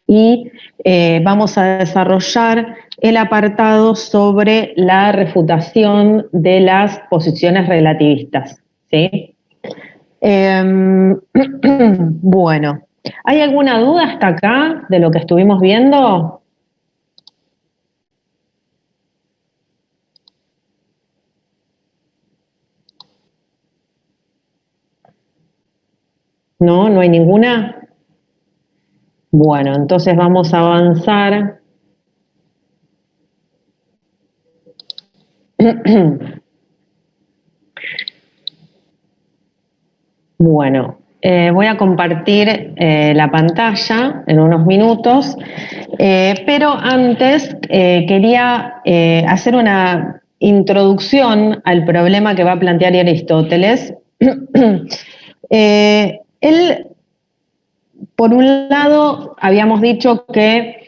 y vamos a desarrollar el apartado sobre la refutación de las posiciones relativistas, ¿sí? Bueno, ¿hay alguna duda hasta acá de lo que estuvimos viendo? ¿No? ¿No hay ninguna? Bueno, entonces vamos a avanzar. Bueno, voy a compartir la pantalla en unos minutos, pero antes quería hacer una introducción al problema que va a plantear Aristóteles. Él, por un lado, habíamos dicho que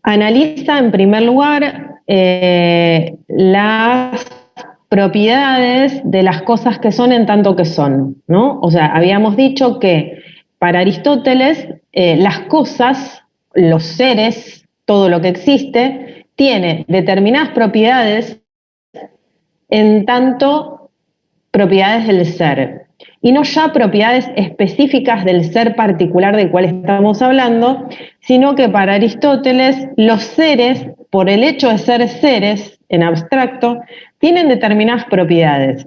analiza en primer lugar las propiedades de las cosas que son en tanto que son, ¿no? O sea, habíamos dicho que para Aristóteles las cosas, los seres, todo lo que existe, tiene determinadas propiedades en tanto propiedades del ser, y no ya propiedades específicas del ser particular del cual estamos hablando, sino que para Aristóteles los seres, por el hecho de ser seres en abstracto, tienen determinadas propiedades,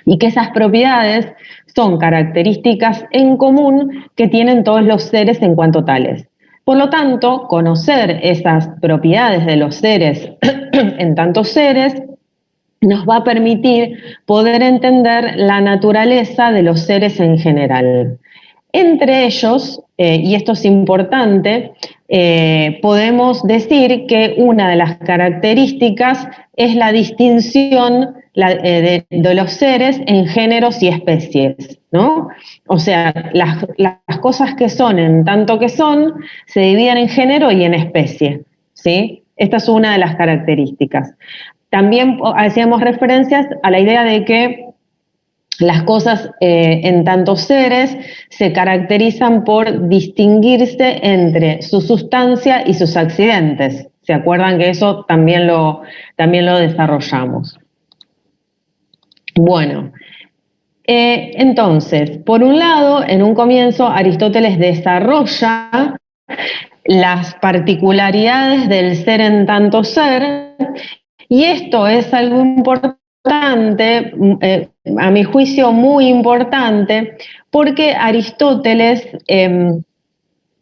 y que esas propiedades son características en común que tienen todos los seres en cuanto tales. Por lo tanto, conocer esas propiedades de los seres en tantos seres nos va a permitir poder entender la naturaleza de los seres en general. Entre ellos, y esto es importante, podemos decir que una de las características es la distinción de los seres en géneros y especies, ¿no? O sea, las cosas que son en tanto que son se dividen en género y en especie, ¿sí? Esta es una de las características. También hacíamos referencias a la idea de que las cosas en tantos seres se caracterizan por distinguirse entre su sustancia y sus accidentes. ¿Se acuerdan que eso también lo desarrollamos? Bueno, entonces, por un lado, en un comienzo, Aristóteles desarrolla las particularidades del ser en tanto ser, y esto es algo importante, a mi juicio muy importante, porque Aristóteles,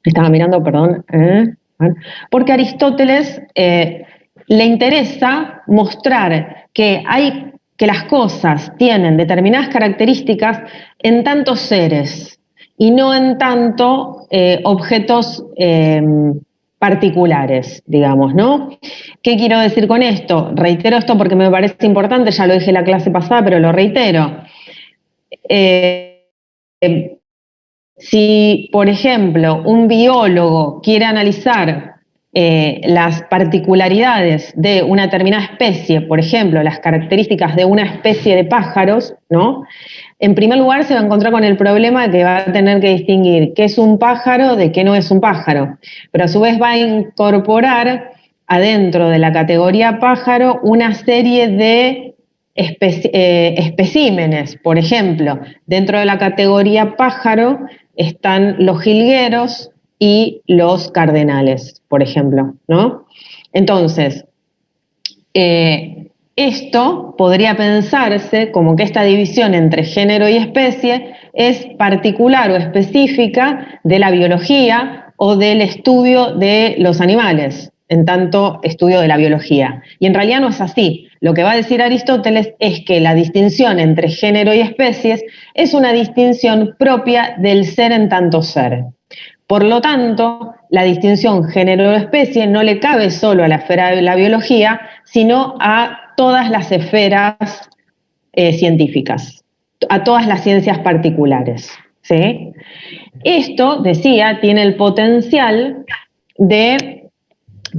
estaba mirando, perdón, porque Aristóteles le interesa mostrar que las cosas tienen determinadas características en tantos seres y no en tanto objetos particulares, digamos, ¿no? ¿Qué quiero decir con esto? Reitero esto porque me parece importante, ya lo dije en la clase pasada, pero lo reitero. Si, por ejemplo, un biólogo quiere analizar las particularidades de una determinada especie, por ejemplo, las características de una especie de pájaros, ¿no? En primer lugar se va a encontrar con el problema de que va a tener que distinguir qué es un pájaro de qué no es un pájaro, pero a su vez va a incorporar adentro de la categoría pájaro una serie de especímenes. Por ejemplo, dentro de la categoría pájaro están los jilgueros y los cardenales, por ejemplo, ¿no? Entonces, esto podría pensarse como que esta división entre género y especie es particular o específica de la biología o del estudio de los animales, en tanto estudio de la biología. Y en realidad no es así. Lo que va a decir Aristóteles es que la distinción entre género y especies es una distinción propia del ser en tanto ser. Por lo tanto, la distinción género-especie no le cabe solo a la esfera de la biología, sino a todas las esferas científicas, a todas las ciencias particulares, ¿sí? Esto, decía, tiene el potencial de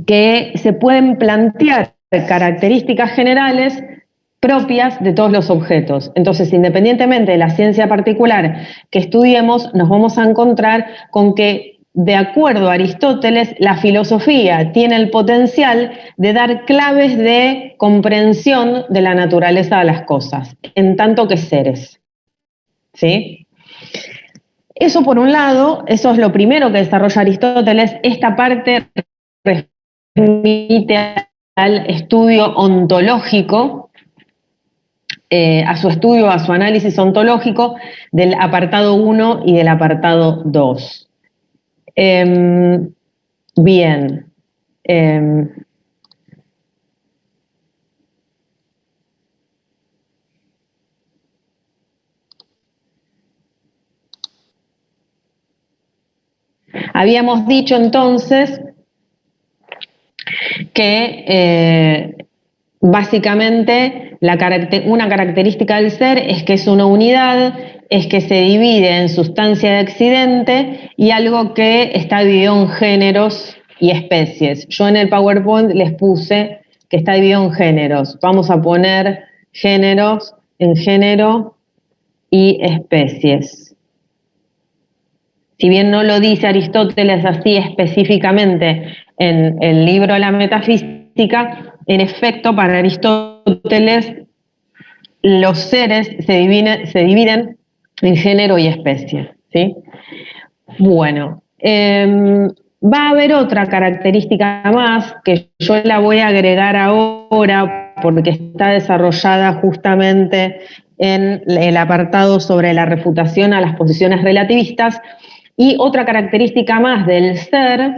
que se pueden plantear características generales propias de todos los objetos. Entonces, independientemente de la ciencia particular que estudiemos, nos vamos a encontrar con que de acuerdo a Aristóteles, la filosofía tiene el potencial de dar claves de comprensión de la naturaleza de las cosas, en tanto que seres. ¿Sí? Eso por un lado, eso es lo primero que desarrolla Aristóteles. Esta parte remite al estudio ontológico, a su estudio, a su análisis ontológico del apartado 1 y del apartado 2. Bien. Habíamos dicho entonces que básicamente una característica del ser es que es una unidad, es que se divide en sustancia de accidente y algo que está dividido en géneros y especies. Yo en el PowerPoint les puse que está dividido en géneros. Vamos a poner géneros en género y especies. Si bien no lo dice Aristóteles así específicamente en el libro La Metafísica, en efecto, para Aristóteles los seres se dividen en género y especie, ¿sí? Bueno, va a haber otra característica más que yo la voy a agregar ahora porque está desarrollada justamente en el apartado sobre la refutación a las posiciones relativistas. Y otra característica más del ser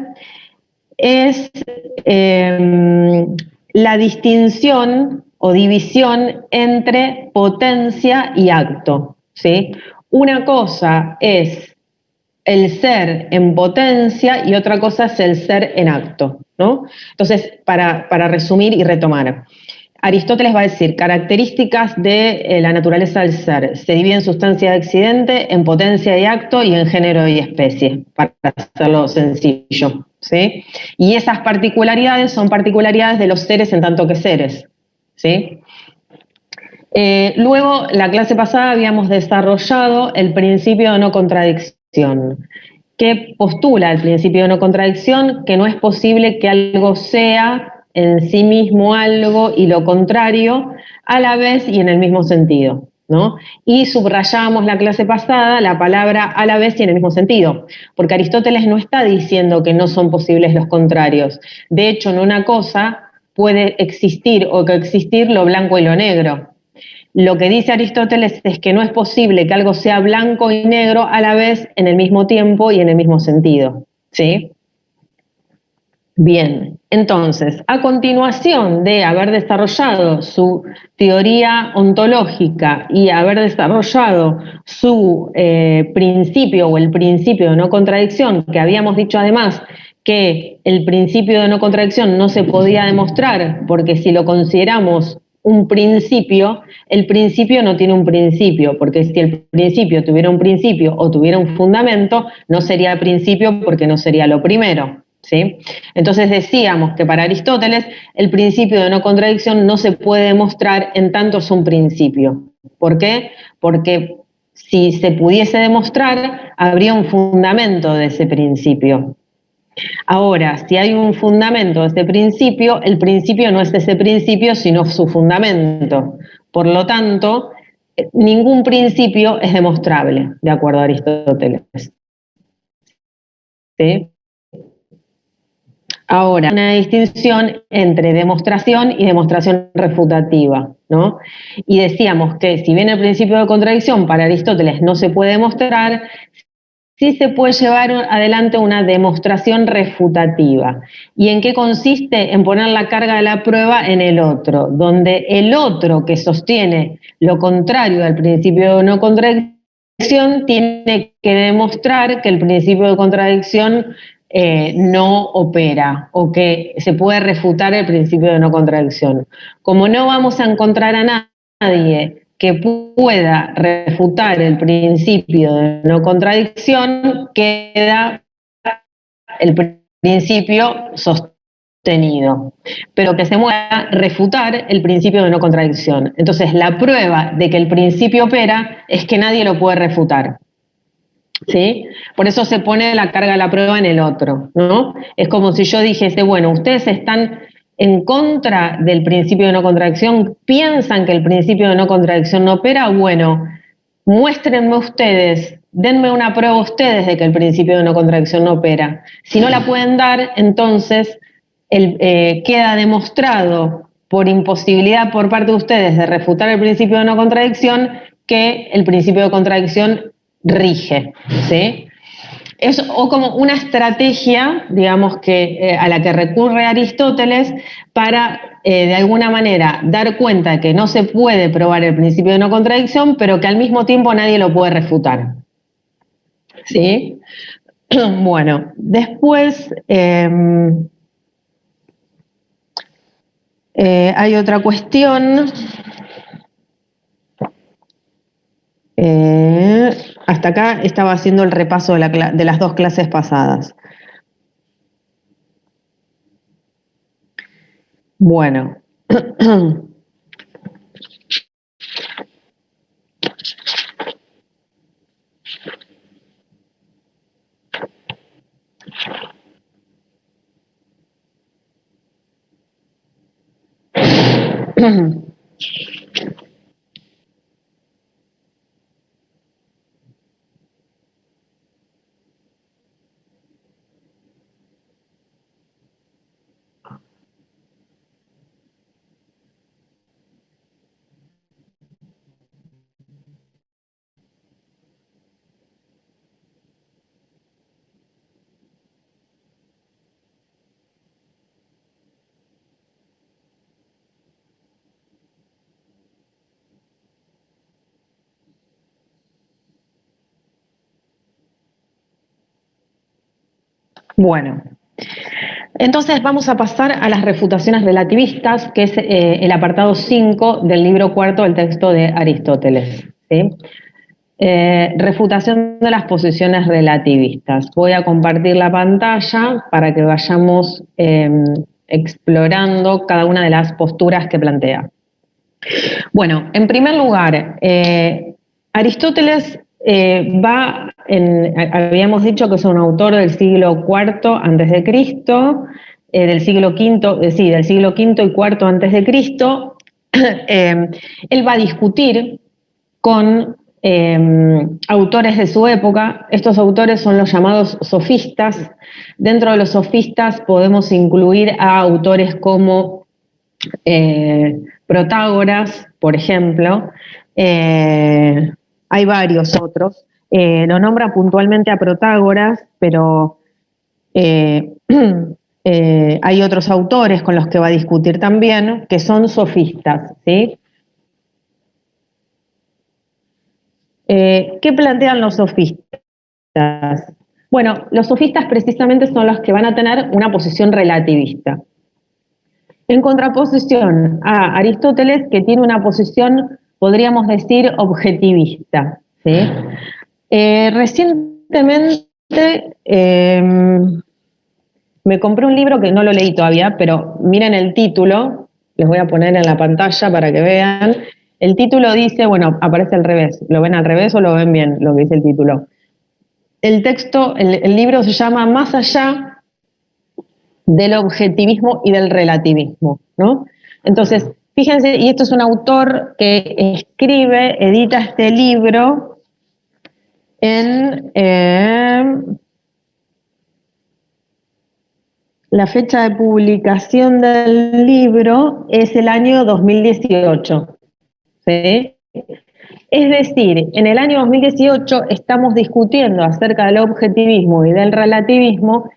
es la distinción o división entre potencia y acto, ¿sí? Una cosa es el ser en potencia y otra cosa es el ser en acto, ¿no? Entonces, para resumir y retomar, Aristóteles va a decir características de la naturaleza del ser. Se divide en sustancia de accidente, en potencia y acto y en género y especie, para hacerlo sencillo, ¿sí? Y esas particularidades son particularidades de los seres en tanto que seres, ¿sí? Luego, la clase pasada habíamos desarrollado el principio de no contradicción. ¿Qué postula el principio de no contradicción? Que no es posible que algo sea en sí mismo algo y lo contrario a la vez y en el mismo sentido, ¿no? Y subrayamos la clase pasada la palabra a la vez y en el mismo sentido, porque Aristóteles no está diciendo que no son posibles los contrarios. De hecho, en una cosa puede existir o coexistir lo blanco y lo negro. Lo que dice Aristóteles es que no es posible que algo sea blanco y negro a la vez en el mismo tiempo y en el mismo sentido, ¿sí? Bien, entonces, a continuación de haber desarrollado su teoría ontológica y haber desarrollado su principio o el principio de no contradicción, que habíamos dicho además que el principio de no contradicción no se podía demostrar, porque si lo consideramos un principio, el principio no tiene un principio, porque si el principio tuviera un principio o tuviera un fundamento, no sería principio porque no sería lo primero, ¿sí? Entonces decíamos que para Aristóteles el principio de no contradicción no se puede demostrar en tanto es un principio. ¿Por qué? Porque si se pudiese demostrar, habría un fundamento de ese principio. Ahora, si hay un fundamento de ese principio, el principio no es ese principio, sino su fundamento. Por lo tanto, ningún principio es demostrable, de acuerdo a Aristóteles. ¿Sí? Ahora, una distinción entre demostración y demostración refutativa, ¿no? Y decíamos que si bien el principio de contradicción para Aristóteles no se puede demostrar, sí se puede llevar adelante una demostración refutativa. ¿Y en qué consiste? En poner la carga de la prueba en el otro, donde el otro que sostiene lo contrario al principio de no contradicción tiene que demostrar que el principio de contradicción no opera o que se puede refutar el principio de no contradicción. Como no vamos a encontrar a nadie que pueda refutar el principio de no contradicción, queda el principio sostenido, pero que se mueva refutar el principio de no contradicción. Entonces, la prueba de que el principio opera es que nadie lo puede refutar. ¿sí? Por eso se pone la carga de la prueba en el otro, ¿no? Es como si yo dijese, bueno, ustedes están en contra del principio de no contradicción, piensan que el principio de no contradicción no opera, bueno, muéstrenme ustedes, denme una prueba ustedes de que el principio de no contradicción no opera. Si no la pueden dar, entonces queda demostrado por imposibilidad por parte de ustedes de refutar el principio de no contradicción que el principio de contradicción rige, ¿sí? Es o como una estrategia, digamos, a la que recurre Aristóteles para, de alguna manera, dar cuenta de que no se puede probar el principio de no contradicción, pero que al mismo tiempo nadie lo puede refutar. ¿Sí? Bueno, después hay otra cuestión. Hasta acá estaba haciendo el repaso de las dos clases pasadas. Bueno. Bueno, entonces vamos a pasar a las refutaciones relativistas, que es el apartado 5 del libro cuarto del texto de Aristóteles. ¿Sí? Refutación de las posiciones relativistas. Voy a compartir la pantalla para que vayamos explorando cada una de las posturas que plantea. Bueno, en primer lugar, Aristóteles habíamos dicho que es un autor del siglo IV antes de Cristo, del siglo V, del siglo V y IV antes de Cristo. Él va a discutir con autores de su época. Estos autores son los llamados sofistas. Dentro de los sofistas podemos incluir a autores como Protágoras, por ejemplo. Hay varios otros. Lo nombra puntualmente a Protágoras, pero hay otros autores con los que va a discutir también, que son sofistas, ¿sí? ¿Qué plantean los sofistas? Bueno, los sofistas precisamente son los que van a tener una posición relativista. En contraposición a Aristóteles, que tiene una posición, podríamos decir, objetivista. ¿Sí? Recientemente me compré un libro que no lo leí todavía, pero miren el título, les voy a poner en la pantalla para que vean. El título dice, bueno, aparece al revés. ¿Lo ven al revés o lo ven bien lo que dice el título? El texto, el libro se llama Más allá del objetivismo y del relativismo, ¿no? Entonces, fíjense, y esto es un autor que edita este libro en la fecha de publicación del libro es el año 2018, ¿sí? Es decir, en el año 2018 estamos discutiendo acerca del objetivismo y del relativismo,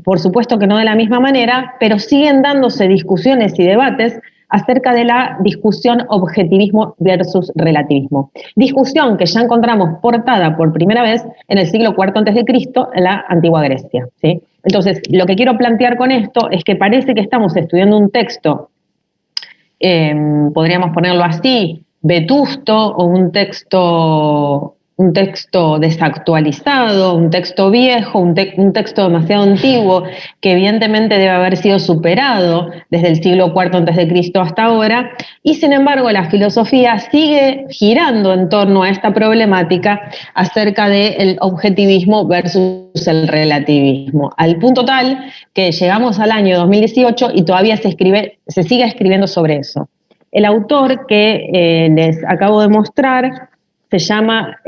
por supuesto que no de la misma manera, pero siguen dándose discusiones y debates acerca de la discusión objetivismo versus relativismo. Discusión que ya encontramos portada por primera vez en el siglo IV a.C. en la antigua Grecia, ¿sí? Entonces, lo que quiero plantear con esto es que parece que estamos estudiando un texto, podríamos ponerlo así, vetusto, o un texto un texto desactualizado, un texto viejo, un texto demasiado antiguo, que evidentemente debe haber sido superado desde el siglo IV a.C. hasta ahora, y sin embargo la filosofía sigue girando en torno a esta problemática acerca del objetivismo versus el relativismo, al punto tal que llegamos al año 2018 y todavía se sigue escribiendo sobre eso. El autor que les acabo de mostrar se llama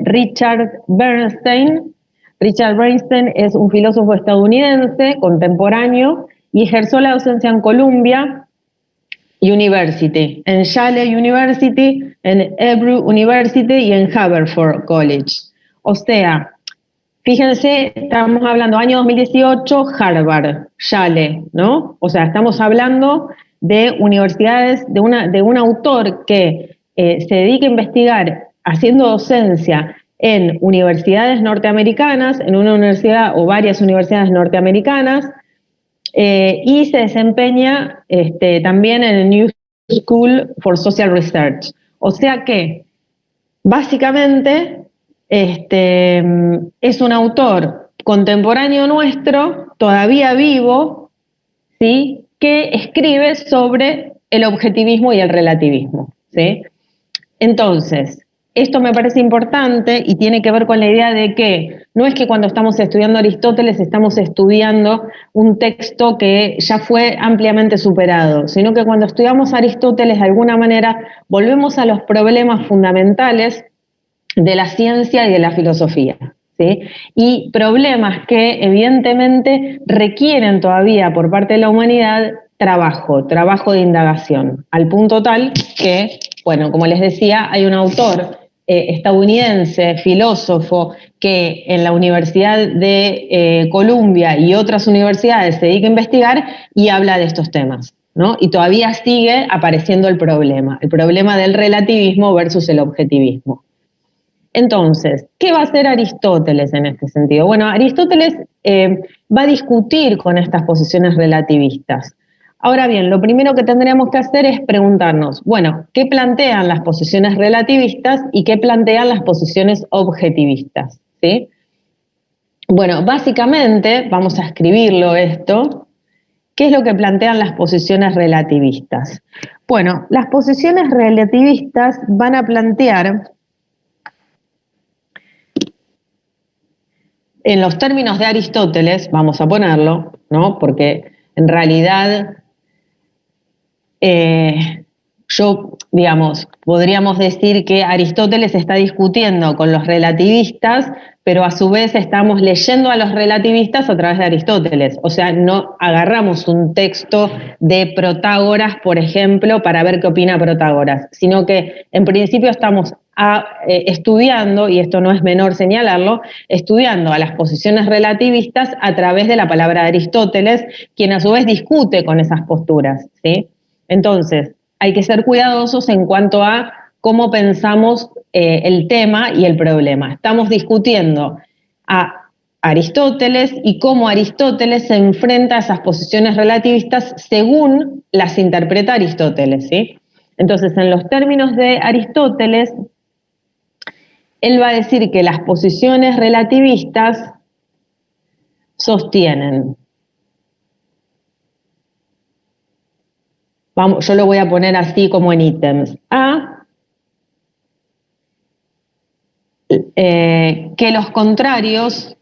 Richard Bernstein. Richard Bernstein es un filósofo estadounidense contemporáneo y ejerció la docencia en Columbia University, en Yale University, en Hebrew University y en Haverford College. O sea, fíjense, estamos hablando año 2018, Harvard, Yale, ¿no? O sea, estamos hablando de universidades, de un autor que se dedica a investigar haciendo docencia en universidades norteamericanas, en una universidad o varias universidades norteamericanas, y se desempeña también en el New School for Social Research. O sea que, básicamente, es un autor contemporáneo nuestro, todavía vivo, ¿sí?, que escribe sobre el objetivismo y el relativismo, ¿sí? Entonces, esto me parece importante y tiene que ver con la idea de que no es que cuando estamos estudiando Aristóteles estamos estudiando un texto que ya fue ampliamente superado, sino que cuando estudiamos Aristóteles de alguna manera volvemos a los problemas fundamentales de la ciencia y de la filosofía, ¿sí? Y problemas que evidentemente requieren todavía por parte de la humanidad trabajo de indagación, al punto tal que, bueno, como les decía, hay un autor estadounidense, filósofo, que en la Universidad de Columbia y otras universidades se dedica a investigar y habla de estos temas, ¿no? Y todavía sigue apareciendo el problema del relativismo versus el objetivismo. Entonces, ¿qué va a hacer Aristóteles en este sentido? Bueno, Aristóteles va a discutir con estas posiciones relativistas. Ahora bien, lo primero que tendríamos que hacer es preguntarnos, bueno, ¿qué plantean las posiciones relativistas y qué plantean las posiciones objetivistas? ¿Sí? Bueno, básicamente, vamos a escribirlo esto, ¿qué es lo que plantean las posiciones relativistas? Bueno, las posiciones relativistas van a plantear, en los términos de Aristóteles, vamos a ponerlo, ¿no? Porque en realidad podríamos decir que Aristóteles está discutiendo con los relativistas, pero a su vez estamos leyendo a los relativistas a través de Aristóteles. O sea, no agarramos un texto de Protágoras, por ejemplo, para ver qué opina Protágoras, sino que en principio estamos estudiando, y esto no es menor señalarlo, estudiando a las posiciones relativistas a través de la palabra de Aristóteles, quien a su vez discute con esas posturas, ¿sí? Entonces, hay que ser cuidadosos en cuanto a cómo pensamos el tema y el problema. Estamos discutiendo a Aristóteles y cómo Aristóteles se enfrenta a esas posiciones relativistas según las interpreta Aristóteles, ¿sí? Entonces, en los términos de Aristóteles, él va a decir que las posiciones relativistas sostienen. Vamos, yo lo voy a poner así como en ítems. Que los contrarios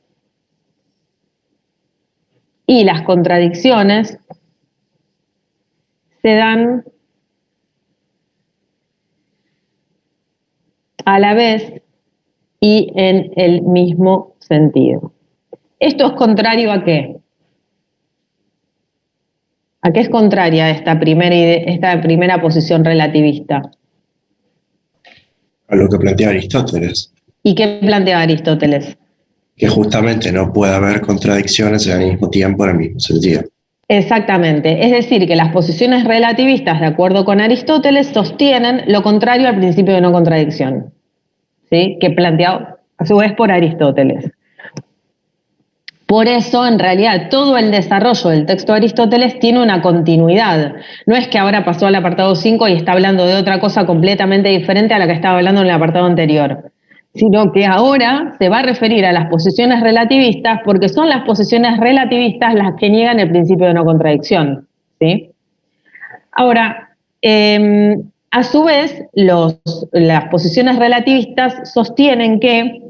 y las contradicciones se dan a la vez y en el mismo sentido. ¿Esto es contrario a qué? ¿A qué es contraria esta primera posición relativista? A lo que plantea Aristóteles. ¿Y qué plantea Aristóteles? Que justamente no puede haber contradicciones al mismo tiempo en el mismo sentido. Exactamente, es decir, que las posiciones relativistas, de acuerdo con Aristóteles, sostienen lo contrario al principio de no contradicción, ¿sí? Que planteado a su vez por Aristóteles. Por eso, en realidad, todo el desarrollo del texto de Aristóteles tiene una continuidad. No es que ahora pasó al apartado 5 y está hablando de otra cosa completamente diferente a la que estaba hablando en el apartado anterior, sino que ahora se va a referir a las posiciones relativistas porque son las posiciones relativistas las que niegan el principio de no contradicción, ¿sí? Ahora, a su vez, las posiciones relativistas sostienen que,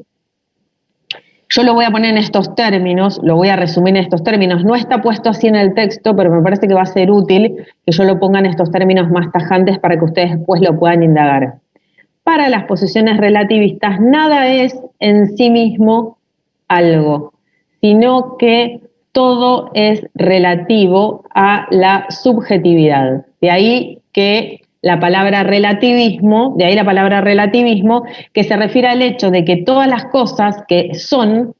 yo lo voy a poner en estos términos, lo voy a resumir en estos términos, no está puesto así en el texto, pero me parece que va a ser útil que yo lo ponga en estos términos más tajantes para que ustedes después lo puedan indagar. Para las posiciones relativistas, nada es en sí mismo algo, sino que todo es relativo a la subjetividad. De ahí la palabra relativismo, que se refiere al hecho de que todas las cosas que son,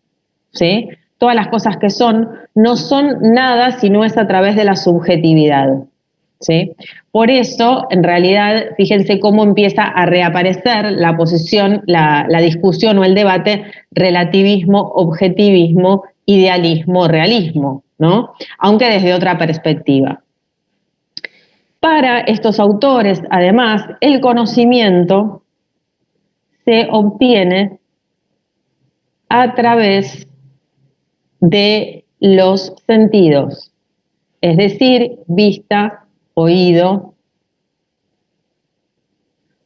¿sí? Todas las cosas que son, no son nada si no es a través de la subjetividad, ¿sí? Por eso, en realidad, fíjense cómo empieza a reaparecer la posición, la discusión o el debate relativismo, objetivismo, idealismo, realismo, ¿no? Aunque desde otra perspectiva. Para estos autores, además, el conocimiento se obtiene a través de los sentidos, es decir, vista, oído,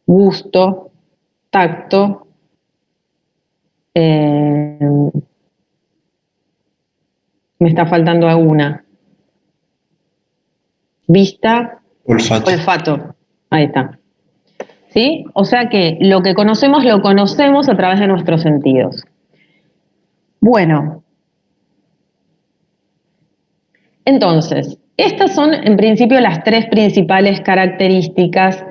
gusto, tacto, me está faltando alguna. Vista, olfato. Ahí está. ¿Sí? O sea que lo que conocemos lo conocemos a través de nuestros sentidos. Bueno. Entonces, estas son en principio las tres principales características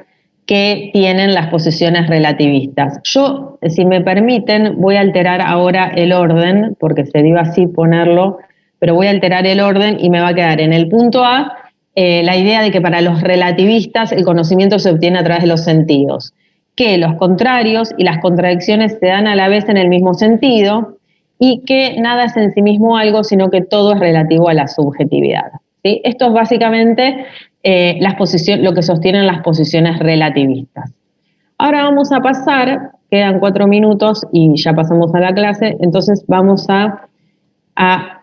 que tienen las posiciones relativistas. Yo, si me permiten, voy a alterar ahora el orden, porque se dio así ponerlo, pero voy a alterar el orden y me va a quedar en el punto A la idea de que para los relativistas el conocimiento se obtiene a través de los sentidos, que los contrarios y las contradicciones se dan a la vez en el mismo sentido y que nada es en sí mismo algo, sino que todo es relativo a la subjetividad, ¿sí? Esto es básicamente lo que sostienen las posiciones relativistas. Ahora vamos a pasar, quedan 4 minutos y ya pasamos a la clase, entonces vamos a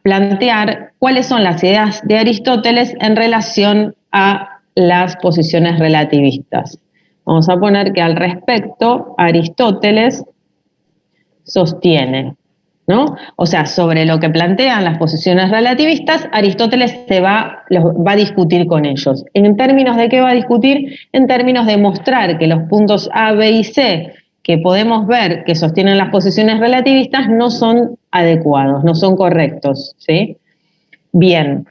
plantear cuáles son las ideas de Aristóteles en relación a las posiciones relativistas. Vamos a poner que al respecto Aristóteles sostiene, ¿no? O sea, sobre lo que plantean las posiciones relativistas, Aristóteles va a discutir con ellos. ¿En términos de qué va a discutir? En términos de mostrar que los puntos A, B y C que podemos ver que sostienen las posiciones relativistas no son adecuados, no son correctos, ¿sí? Bien.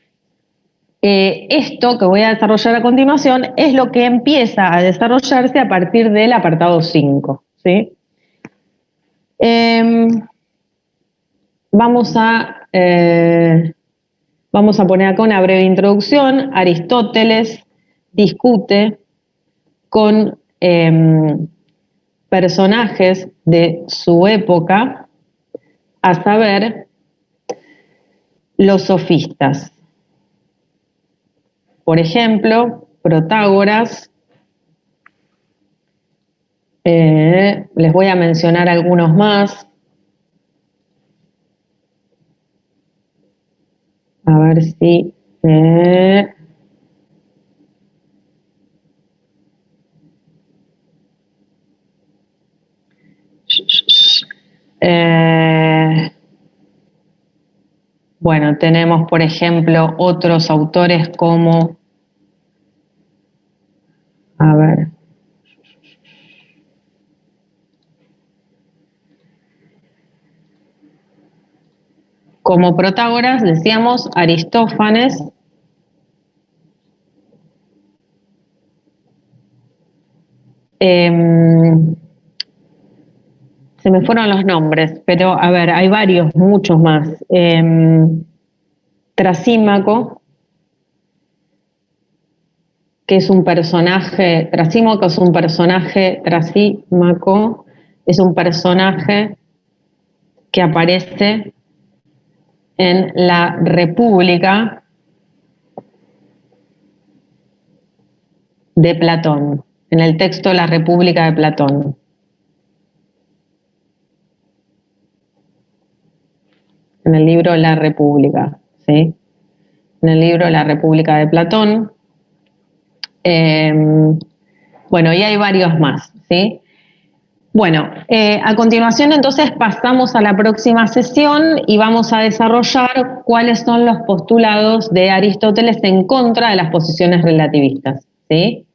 Esto que voy a desarrollar a continuación es lo que empieza a desarrollarse a partir del apartado 5, ¿sí? Vamos a poner acá una breve introducción. Aristóteles discute con personajes de su época, a saber, los sofistas. Por ejemplo, Protágoras, les voy a mencionar algunos más. A ver si... bueno, tenemos, por ejemplo, otros autores como... A ver... Como Protágoras, decíamos Aristófanes, se me fueron los nombres, pero a ver, hay varios, muchos más. Trasímaco, que es un personaje, Trasímaco es un personaje que aparece en la República de Platón, en el texto de la República de Platón. en el libro La República, ¿sí? En el libro La República de Platón. Bueno, y hay varios más, ¿sí? Bueno, a continuación entonces pasamos a la próxima sesión y vamos a desarrollar cuáles son los postulados de Aristóteles en contra de las posiciones relativistas, ¿sí?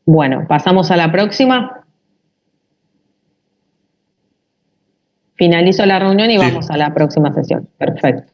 Bueno, pasamos a la próxima. Finalizo la reunión y vamos Sí. a la próxima sesión. Perfecto.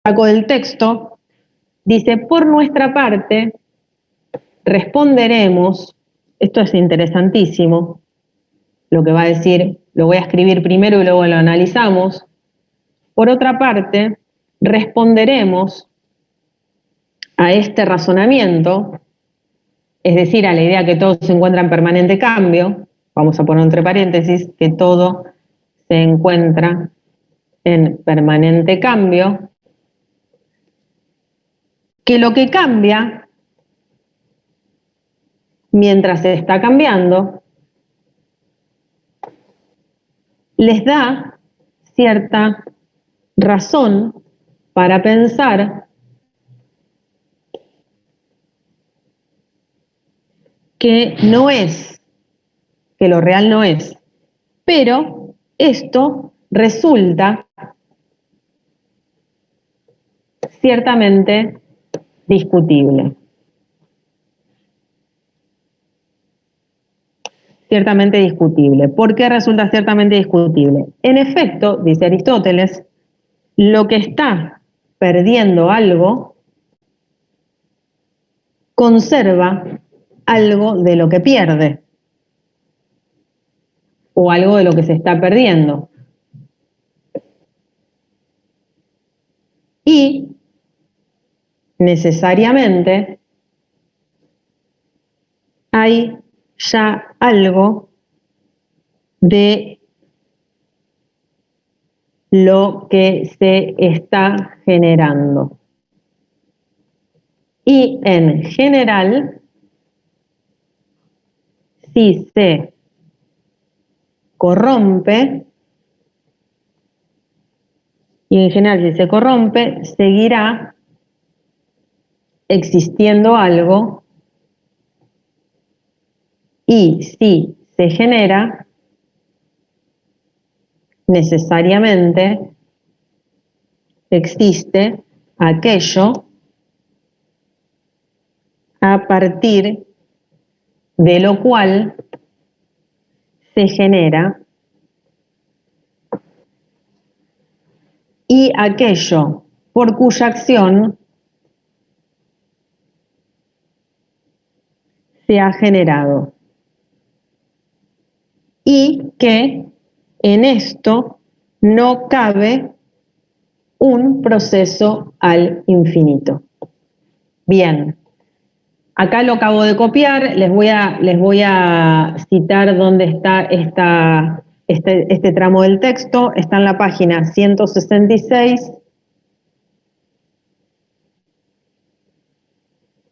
saco del texto, dice, por nuestra parte, responderemos, esto es interesantísimo, lo que va a decir, lo voy a escribir primero y luego lo analizamos. Por otra parte, responderemos a este razonamiento, es decir, a la idea que todo se encuentra en permanente cambio, vamos a poner entre paréntesis, que todo se encuentra en permanente cambio, que lo que cambia mientras se está cambiando les da cierta razón para pensar que no es, que lo real no es, pero esto resulta ciertamente discutible. Ciertamente discutible. ¿Por qué resulta ciertamente discutible? En efecto, dice Aristóteles, lo que está perdiendo algo conserva algo de lo que pierde o algo de lo que se está perdiendo. Y necesariamente hay ya algo de lo que se está generando. Y en general, si se corrompe, y en general si se corrompe, seguirá existiendo algo, y si se genera, necesariamente existe aquello a partir de lo cual se genera y aquello por cuya acción se ha generado. Y que en esto no cabe un proceso al infinito. Bien, acá lo acabo de copiar, les voy a citar dónde está este tramo del texto, está en la página 166,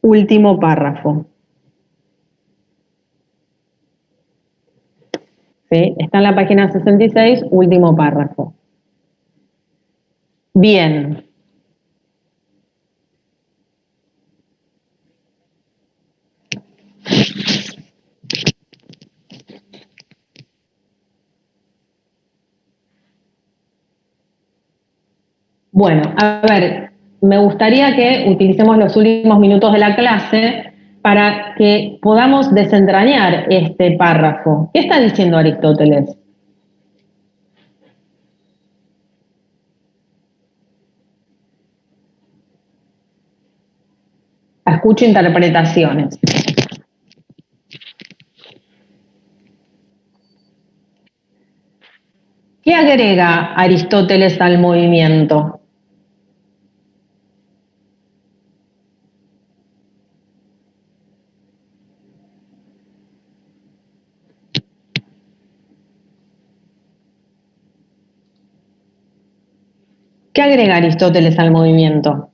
último párrafo. ¿Sí? Está en la página 66, último párrafo. Bien. Bueno, a ver, me gustaría que utilicemos los últimos minutos de la clase para que podamos desentrañar este párrafo. ¿Qué está diciendo Aristóteles? Escucho interpretaciones. ¿Qué agrega Aristóteles al movimiento? ¿Qué agrega Aristóteles al movimiento?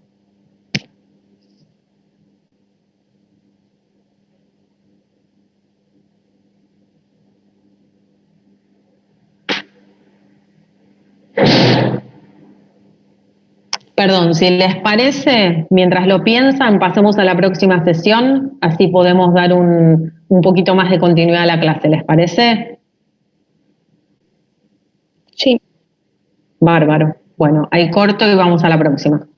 Perdón, si les parece, mientras lo piensan, pasemos a la próxima sesión, así podemos dar un poquito más de continuidad a la clase, ¿les parece? Sí. Bárbaro. Bueno, ahí corto y vamos a la próxima.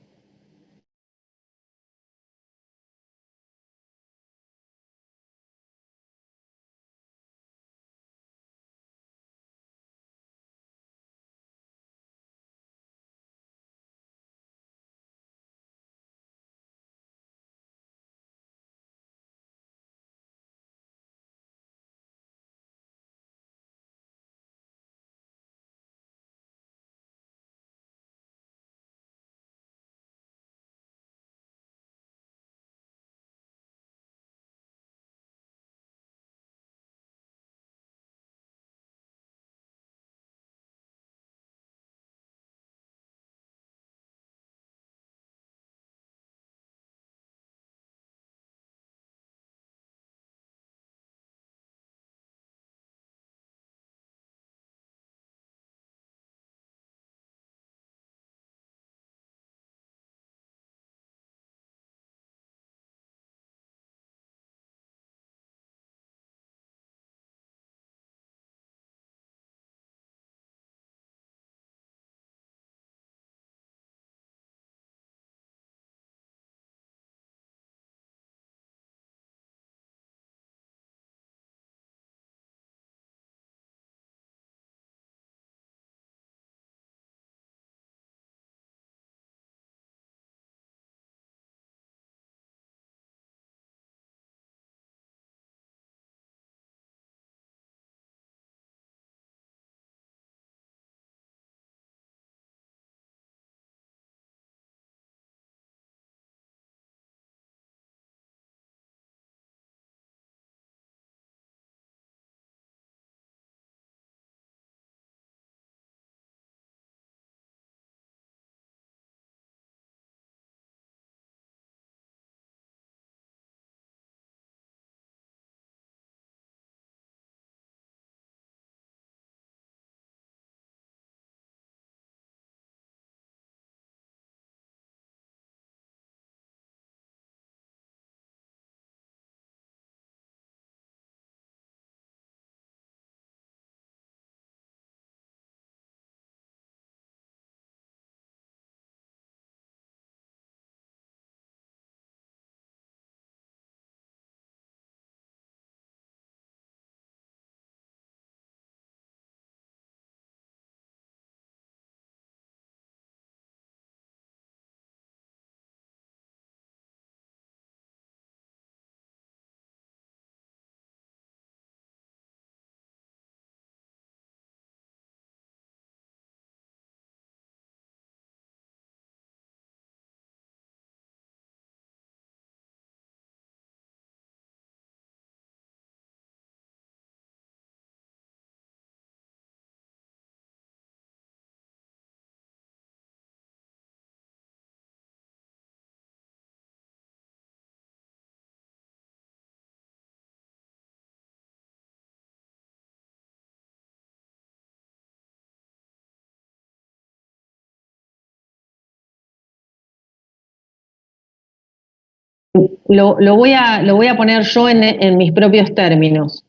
lo voy a poner yo en mis propios términos.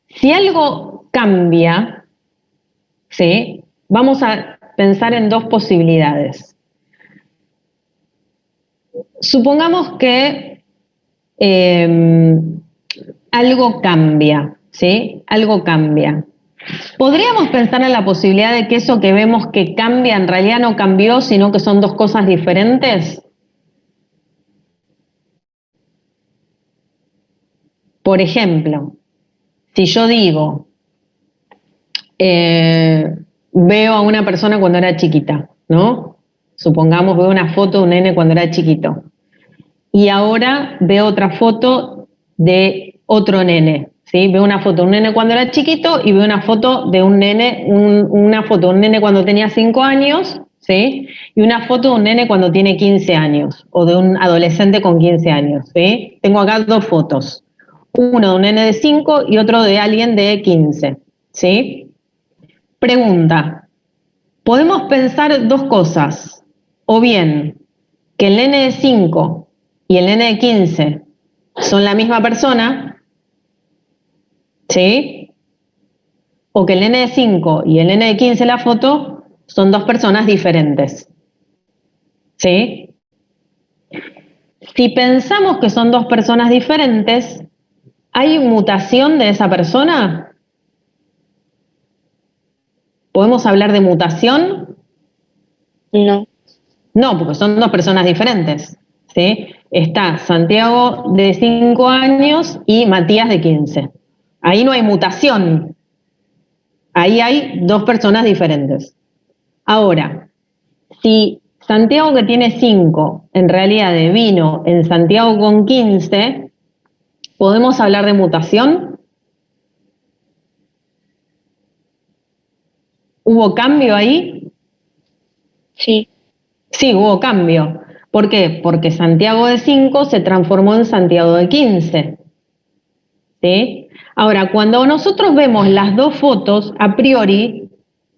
Si algo cambia, ¿sí? Vamos a pensar en dos posibilidades. Supongamos que algo cambia, ¿sí? Algo cambia. ¿Podríamos pensar en la posibilidad de que eso que vemos que cambia en realidad no cambió, sino que son dos cosas diferentes? Por ejemplo, si yo digo, veo a una persona cuando era chiquita, ¿no? Supongamos, veo una foto de un nene cuando era chiquito. Y ahora veo otra foto de otro nene, ¿sí? Veo una foto de un nene cuando era chiquito y veo una foto de un nene, una foto de un nene cuando tenía 5 años, ¿sí? Y una foto de un nene cuando tiene 15 años, o de un adolescente con 15 años, ¿sí? Tengo acá dos fotos. Uno de un nene de 5 y otro de alguien de 15, ¿sí? Pregunta, podemos pensar dos cosas, o bien que el nene de 5 y el nene de 15 son la misma persona, ¿sí? O que el nene de 5 y el nene de 15 la foto son dos personas diferentes, ¿sí? Si pensamos que son dos personas diferentes, ¿hay mutación de esa persona? ¿Podemos hablar de mutación? No. No, porque son dos personas diferentes, ¿sí? Está Santiago de 5 años y Matías de 15. Ahí no hay mutación. Ahí hay dos personas diferentes. Ahora, si Santiago que tiene 5 en realidad devino en Santiago con 15, ¿podemos hablar de mutación? ¿Hubo cambio ahí? Sí. Sí, hubo cambio. ¿Por qué? Porque Santiago de 5 se transformó en Santiago de 15. ¿Sí? Ahora, cuando nosotros vemos las dos fotos, a priori,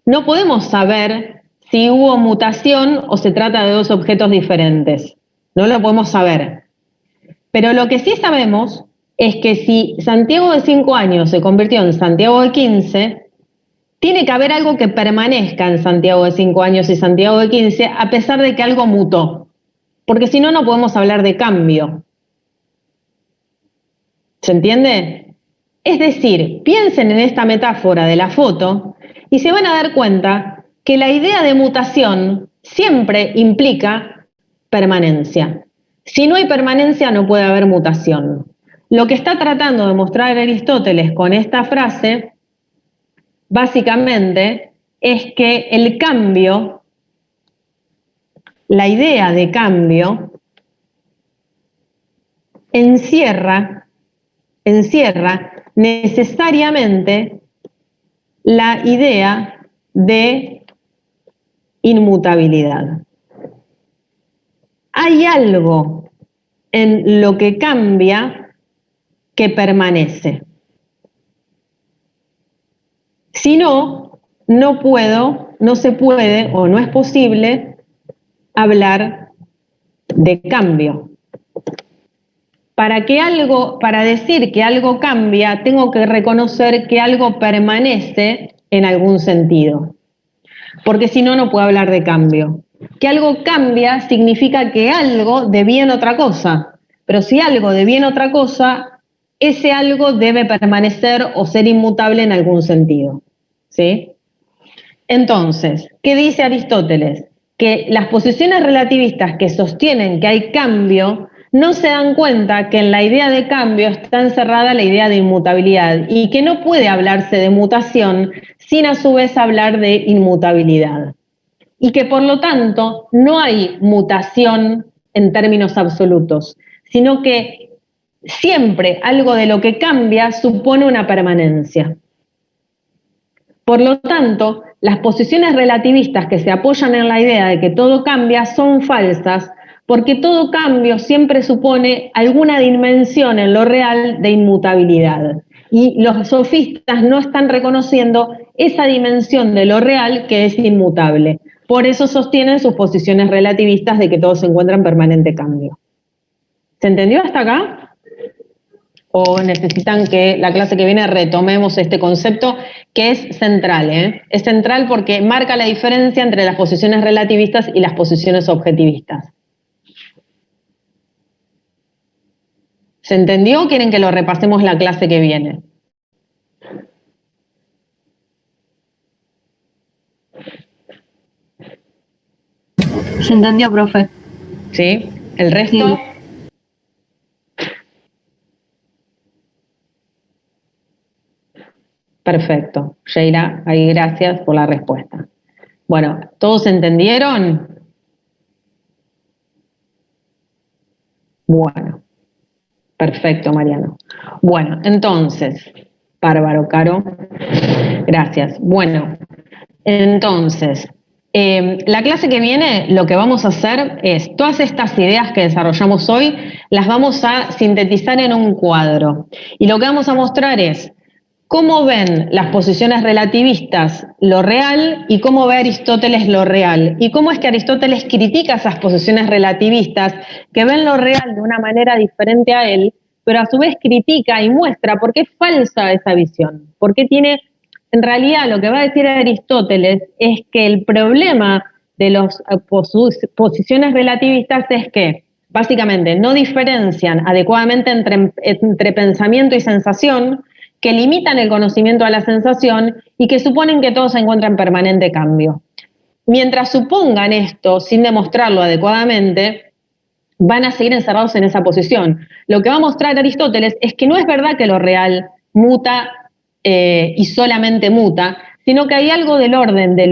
no podemos saber si hubo mutación o se trata de dos objetos diferentes. No lo podemos saber. Pero lo que sí sabemos es que si Santiago de 5 años se convirtió en Santiago de 15, tiene que haber algo que permanezca en Santiago de 5 años y Santiago de 15, a pesar de que algo mutó. Porque si no, no podemos hablar de cambio. ¿Se entiende? Es decir, piensen en esta metáfora de la foto y se van a dar cuenta que la idea de mutación siempre implica permanencia. Si no hay permanencia, no puede haber mutación. Lo que está tratando de mostrar Aristóteles con esta frase, básicamente, es que el cambio, la idea de cambio, encierra necesariamente la idea de inmutabilidad. Hay algo en lo que cambia que permanece. Si no, no se puede o no es posible hablar de cambio. Para decir que algo cambia, tengo que reconocer que algo permanece en algún sentido. Porque si no, no puedo hablar de cambio. Que algo cambia significa que algo deviene otra cosa. Pero si algo deviene otra cosa, ese algo debe permanecer o ser inmutable en algún sentido. ¿Sí? Entonces, ¿qué dice Aristóteles? Que las posiciones relativistas que sostienen que hay cambio no se dan cuenta que en la idea de cambio está encerrada la idea de inmutabilidad y que no puede hablarse de mutación sin a su vez hablar de inmutabilidad. Y que por lo tanto no hay mutación en términos absolutos, sino que siempre algo de lo que cambia supone una permanencia. Por lo tanto, las posiciones relativistas que se apoyan en la idea de que todo cambia son falsas, porque todo cambio siempre supone alguna dimensión en lo real de inmutabilidad. Y los sofistas no están reconociendo esa dimensión de lo real que es inmutable. Por eso sostienen sus posiciones relativistas de que todo se encuentra en permanente cambio. ¿Se entendió hasta acá? ¿O necesitan que la clase que viene retomemos este concepto que es central? Es central porque marca la diferencia entre las posiciones relativistas y las posiciones objetivistas. ¿Se entendió o quieren que lo repasemos la clase que viene? Se entendió, profe. ¿Sí? ¿El resto? Sí. Perfecto. Sheila, ahí gracias por la respuesta. Bueno, ¿todos entendieron? Bueno, perfecto, Mariano. Bueno, entonces, bárbaro, Caro. Gracias. Bueno, entonces, la clase que viene lo que vamos a hacer es, todas estas ideas que desarrollamos hoy, las vamos a sintetizar en un cuadro. Y lo que vamos a mostrar es cómo ven las posiciones relativistas lo real y cómo ve Aristóteles lo real. Y cómo es que Aristóteles critica esas posiciones relativistas que ven lo real de una manera diferente a él, pero a su vez critica y muestra por qué es falsa esa visión, por qué tiene... En realidad, lo que va a decir Aristóteles es que el problema de las posiciones relativistas es que, básicamente, no diferencian adecuadamente entre pensamiento y sensación, que limitan el conocimiento a la sensación y que suponen que todo se encuentra en permanente cambio. Mientras supongan esto sin demostrarlo adecuadamente, van a seguir encerrados en esa posición. Lo que va a mostrar Aristóteles es que no es verdad que lo real muta y solamente muta, sino que hay algo del orden de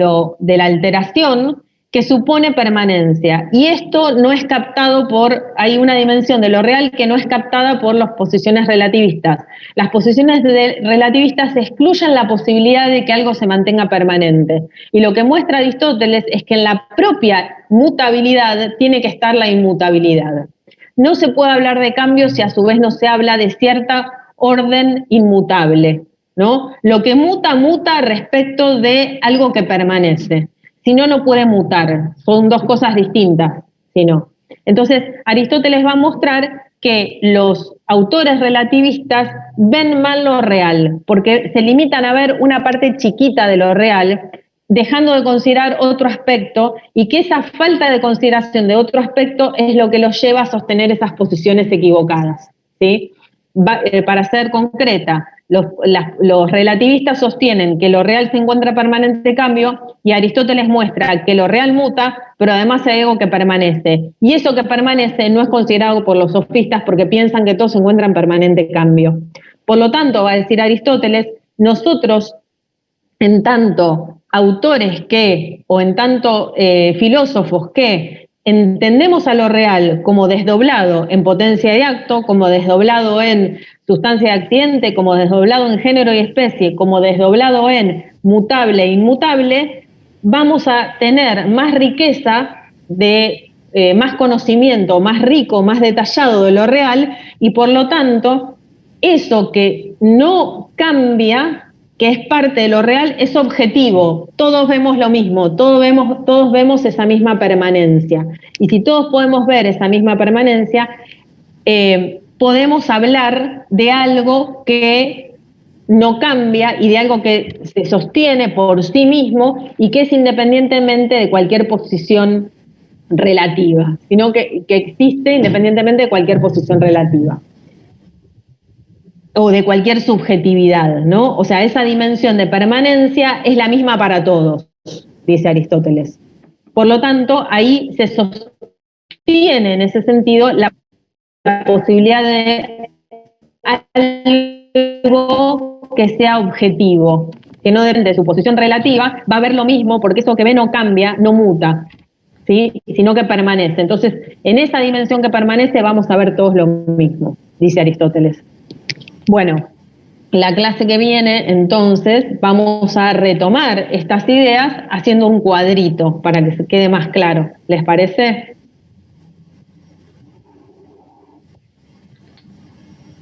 la alteración que supone permanencia. Y esto no es captado hay una dimensión de lo real que no es captada por las posiciones relativistas. Las posiciones relativistas excluyen la posibilidad de que algo se mantenga permanente. Y lo que muestra Aristóteles es que en la propia mutabilidad tiene que estar la inmutabilidad. No se puede hablar de cambio si a su vez no se habla de cierta orden inmutable, ¿no? Lo que muta, muta respecto de algo que permanece. Si no, no puede mutar. Son dos cosas distintas, si no. Entonces, Aristóteles va a mostrar que los autores relativistas ven mal lo real, porque se limitan a ver una parte chiquita de lo real, dejando de considerar otro aspecto, y que esa falta de consideración de otro aspecto es lo que los lleva a sostener esas posiciones equivocadas, ¿sí? Para ser concreta, los relativistas sostienen que lo real se encuentra en permanente cambio y Aristóteles muestra que lo real muta, pero además hay algo que permanece. Y eso que permanece no es considerado por los sofistas porque piensan que todo se encuentra en permanente cambio. Por lo tanto, va a decir Aristóteles, nosotros, en tanto autores o en tanto filósofos que entendemos a lo real como desdoblado en potencia y acto, como desdoblado en sustancia y accidente, como desdoblado en género y especie, como desdoblado en mutable e inmutable, vamos a tener más riqueza más conocimiento, más rico, más detallado de lo real, y por lo tanto, eso que no cambia, que es parte de lo real, es objetivo. Todos vemos lo mismo, todos vemos esa misma permanencia. Y si todos podemos ver esa misma permanencia, podemos hablar de algo que no cambia y de algo que se sostiene por sí mismo y que es independientemente de cualquier posición relativa, sino que existe independientemente de cualquier posición relativa o de cualquier subjetividad, ¿no? O sea, esa dimensión de permanencia es la misma para todos, dice Aristóteles. Por lo tanto, ahí se sostiene en ese sentido la posibilidad de algo que sea objetivo, que no depende de su posición relativa, va a ver lo mismo porque eso que ve no cambia, no muta, ¿sí? Sino que permanece. Entonces, en esa dimensión que permanece vamos a ver todos lo mismo, dice Aristóteles. Bueno, la clase que viene, entonces, vamos a retomar estas ideas haciendo un cuadrito para que se quede más claro. ¿Les parece?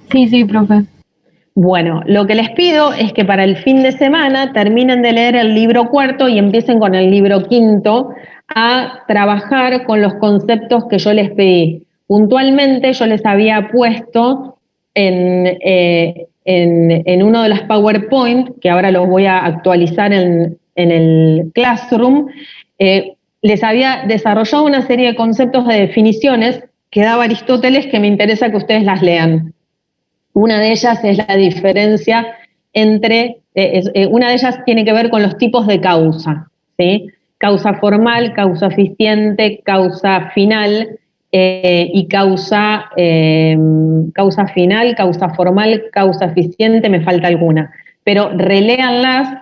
Sí, profe. Bueno, lo que les pido es que para el fin de semana terminen de leer el libro cuarto y empiecen con el libro quinto a trabajar con los conceptos que yo les pedí. Puntualmente yo les había puesto en uno de las PowerPoint, que ahora los voy a actualizar en el Classroom, les había desarrollado una serie de conceptos de definiciones que daba Aristóteles que me interesa que ustedes las lean. Una de ellas es la diferencia entre, una de ellas tiene que ver con los tipos de causa, ¿sí? Causa formal, causa eficiente, causa final, y causa final, causa formal, causa eficiente, me falta alguna. Pero reléanlas,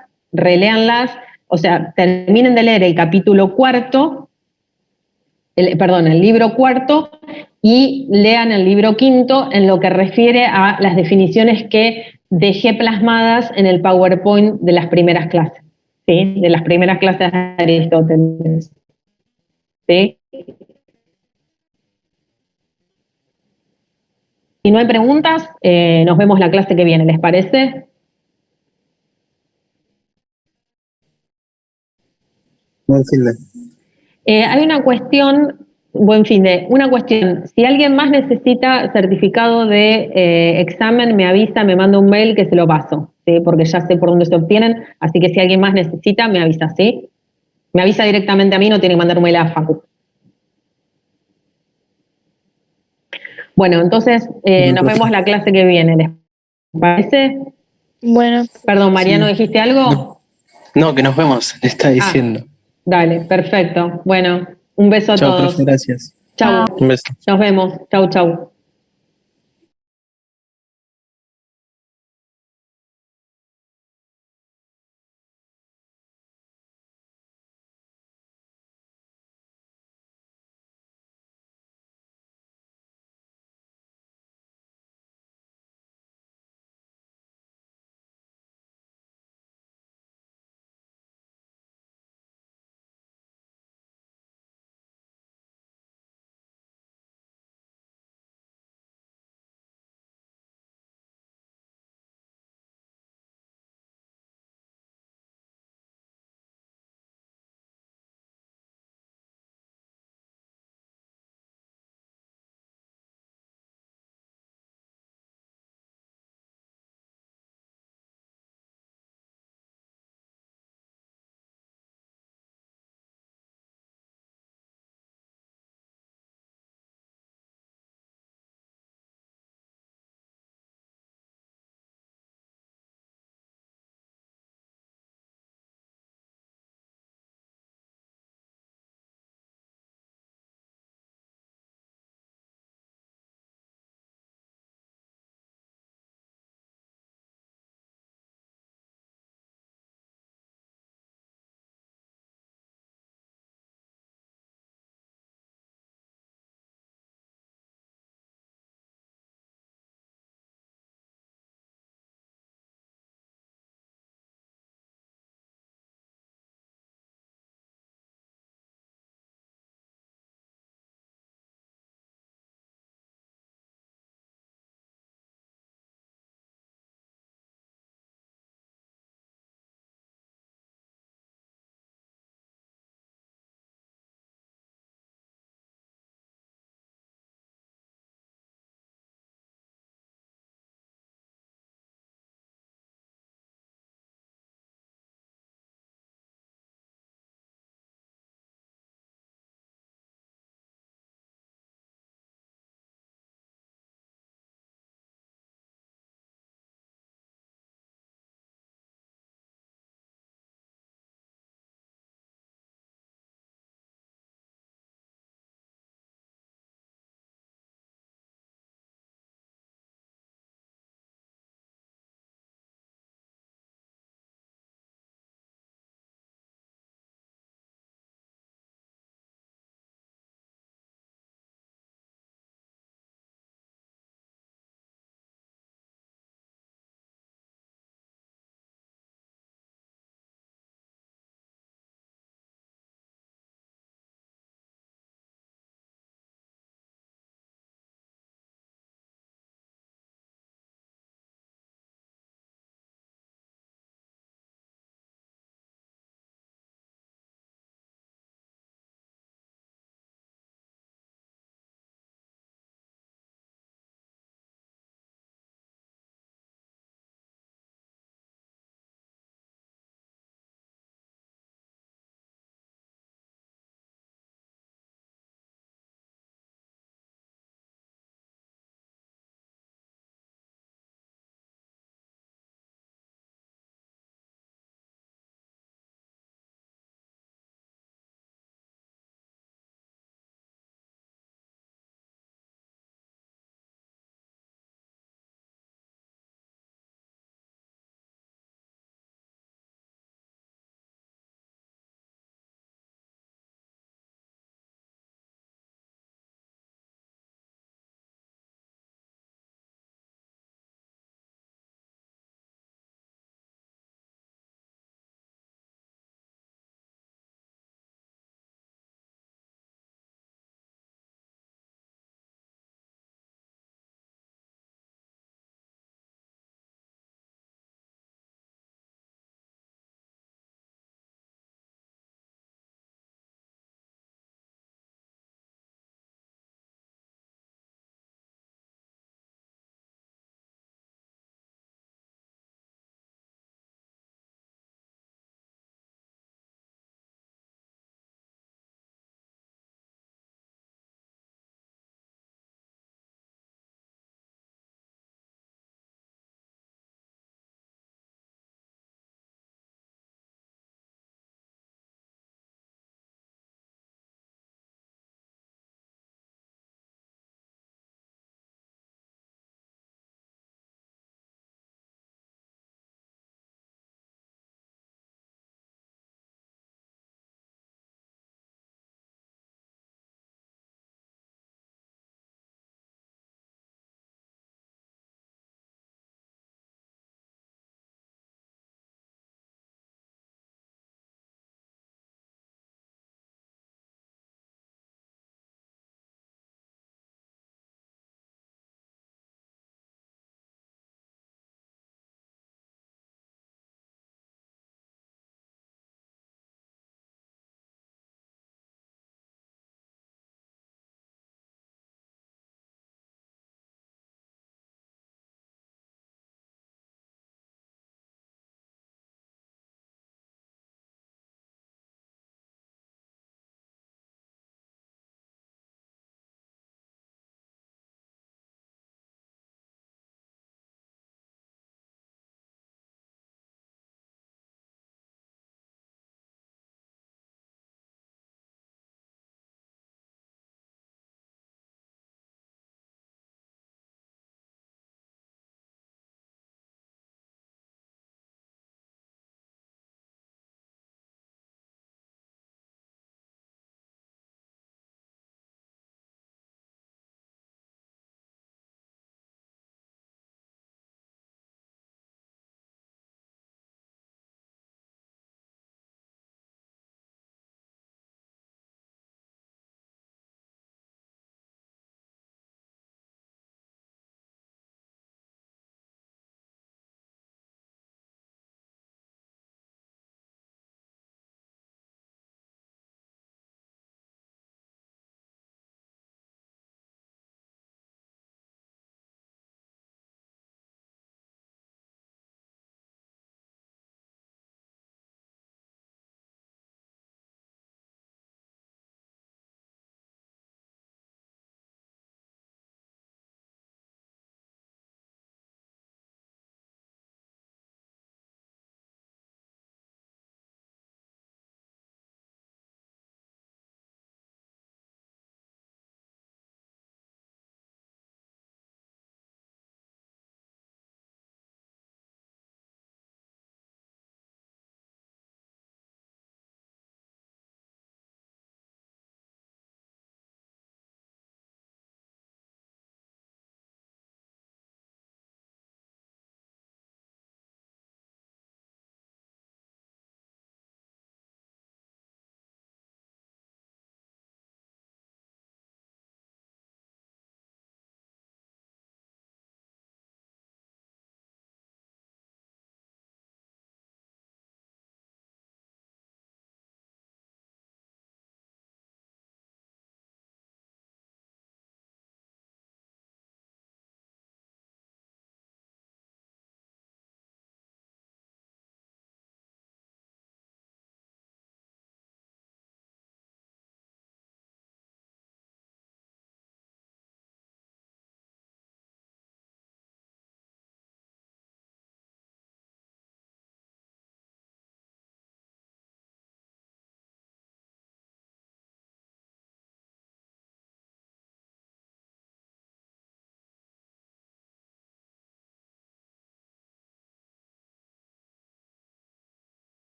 o sea, terminen de leer el capítulo cuarto, el libro cuarto, y lean el libro quinto en lo que refiere a las definiciones que dejé plasmadas en el PowerPoint de las primeras clases, ¿sí? De las primeras clases de Aristóteles, ¿sí? Si no hay preguntas, nos vemos la clase que viene, ¿les parece? Buen fin de. Hay una cuestión, una cuestión, si alguien más necesita certificado de examen, me avisa, me manda un mail que se lo paso, ¿sí? Porque ya sé por dónde se obtienen, así que si alguien más necesita, me avisa, ¿sí? Me avisa directamente a mí, no tiene que mandar un mail a Facu. Bueno, entonces nos vemos la clase que viene, ¿les parece? Bueno, Perdón, Mariano, Sí. ¿dijiste algo? No, que nos vemos, está diciendo. Dale, perfecto. Bueno, un beso a Chao, todos. profe, gracias. Chau. Un beso. Nos vemos. Chau, chau.